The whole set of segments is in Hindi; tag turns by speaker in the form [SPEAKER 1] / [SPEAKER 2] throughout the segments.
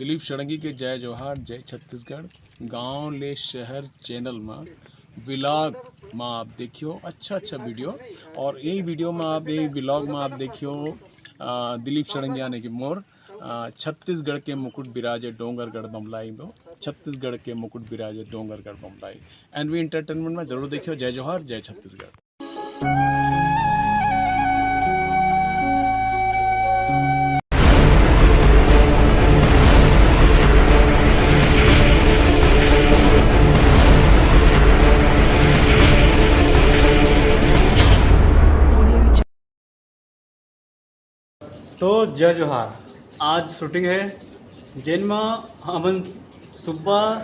[SPEAKER 1] दिलीप षडंगी के जय जोहार जय छत्तीसगढ़ गाँव ले शहर चैनल में व्लॉग में आप देखियो अच्छा वीडियो। और यही वीडियो में आप यही व्लॉग में आप देखियो दिलीप षडंगी यानी कि मोर छत्तीसगढ़ के मुकुट बिराजे डोंगरगढ़ बमलाई में छत्तीसगढ़ के मुकुट बिराजे डोंगरगढ़ बमलाई। एनवी एंटरटेनमेंट में जरूर देखियो। जय जोहार जय छत्तीसगढ़।
[SPEAKER 2] तो जय जोहार। आज शूटिंग है जिनमें हम सुबह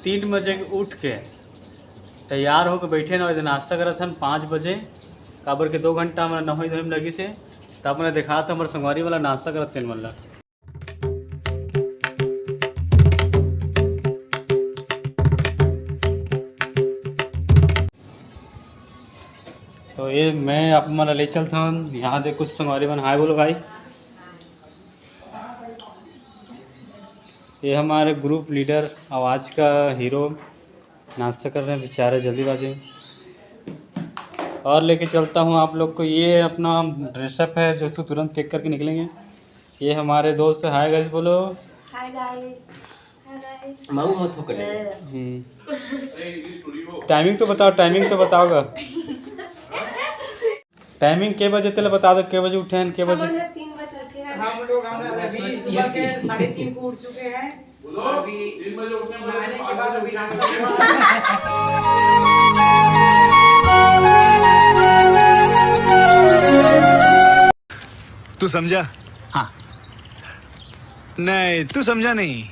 [SPEAKER 2] 3 बजे उठ के तैयार होकर बैठे ना नाश्ता करत हन 5 बजे काबर के 2 घंटा हमारा नहाई धोई में लगी से तब मैंने देखा था हमारे संगवारी वाला नाश्ता करत तेन वाला। तो ये मैं आप मला ले चलता हूँ यहाँ दे कुछ संगवारी बन। हाय बोलो भाई। ये हमारे ग्रुप लीडर आवाज़ का हीरो नाश्ता कर रहे हैं बेचारे जल्दीबाजी। और लेके चलता हूँ आप लोग को ये अपना ड्रेसअप है जो तो तुरंत पैक करके निकलेंगे। ये हमारे दोस्त है। हाय गाइस बोलो। Hi guys. माऊ मत हो करे। टाइमिंग तो बताओगा। टाइमिंग के बजे तले बता दो। के बजे उठे हैं के बजे?
[SPEAKER 3] 3 बजे उठे हैं हम लोग। अभी सुबह के 3:30 को उठ चुके हैं। अभी 3 बजे उठने नहाने के बाद अभी नाश्ता
[SPEAKER 4] तू समझा? हाँ। नहीं तू समझा नहीं।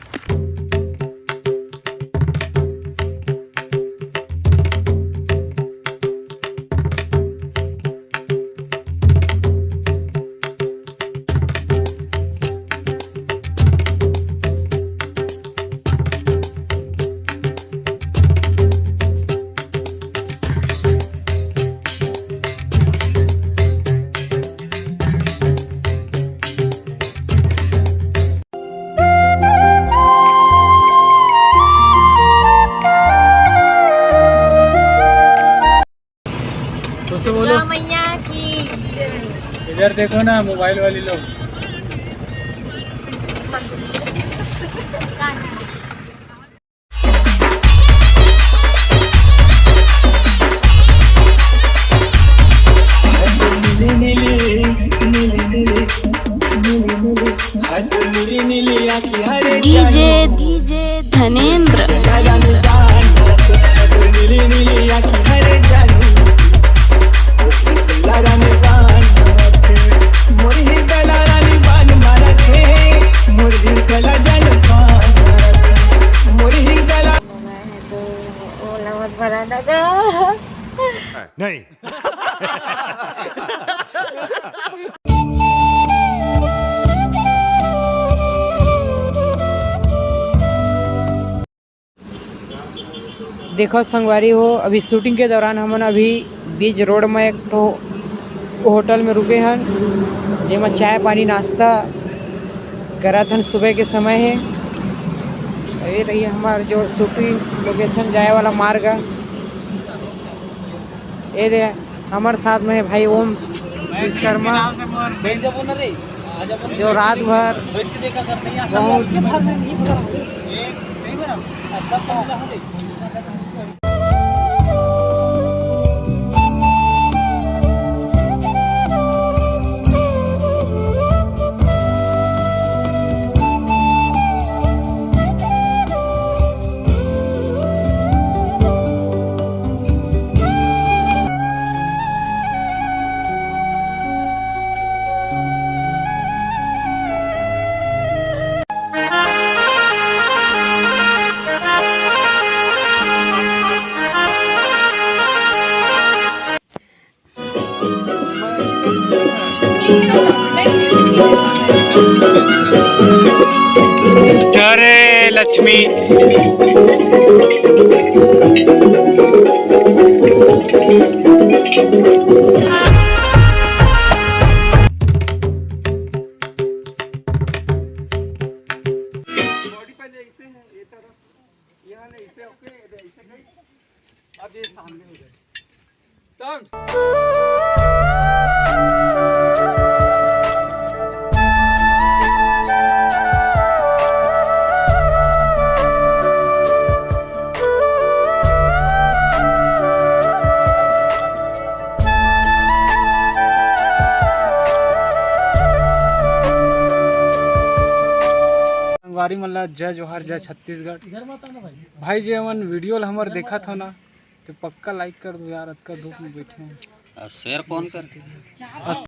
[SPEAKER 3] मैया की
[SPEAKER 2] इधर देखो ना मोबाइल वाली लोग।
[SPEAKER 5] डीजे धनेंद्र।
[SPEAKER 4] नहीं
[SPEAKER 6] देखो संगवारी हो अभी शूटिंग के दौरान हम अभी बीच रोड में एक तो होटल में रुके हैं जिसमें चाय पानी नाश्ता करा था। सुबह के समय है। ये रही हमारे जो शूटिंग लोकेशन जाए वाला मार्ग। ये रे हमारे साथ में भाई ओम विश्वकर्मा जो रात भर
[SPEAKER 2] जय लक्ष्मी।
[SPEAKER 6] संगवारी मल्ला जय जोहार जय छत्तीसगढ़। भाई जे हमन वीडियो ला हमर देखा था ना तो पक्का लाइक कर दो यार, अतका धूप में बैठे हैं।
[SPEAKER 7] शेयर कौन करते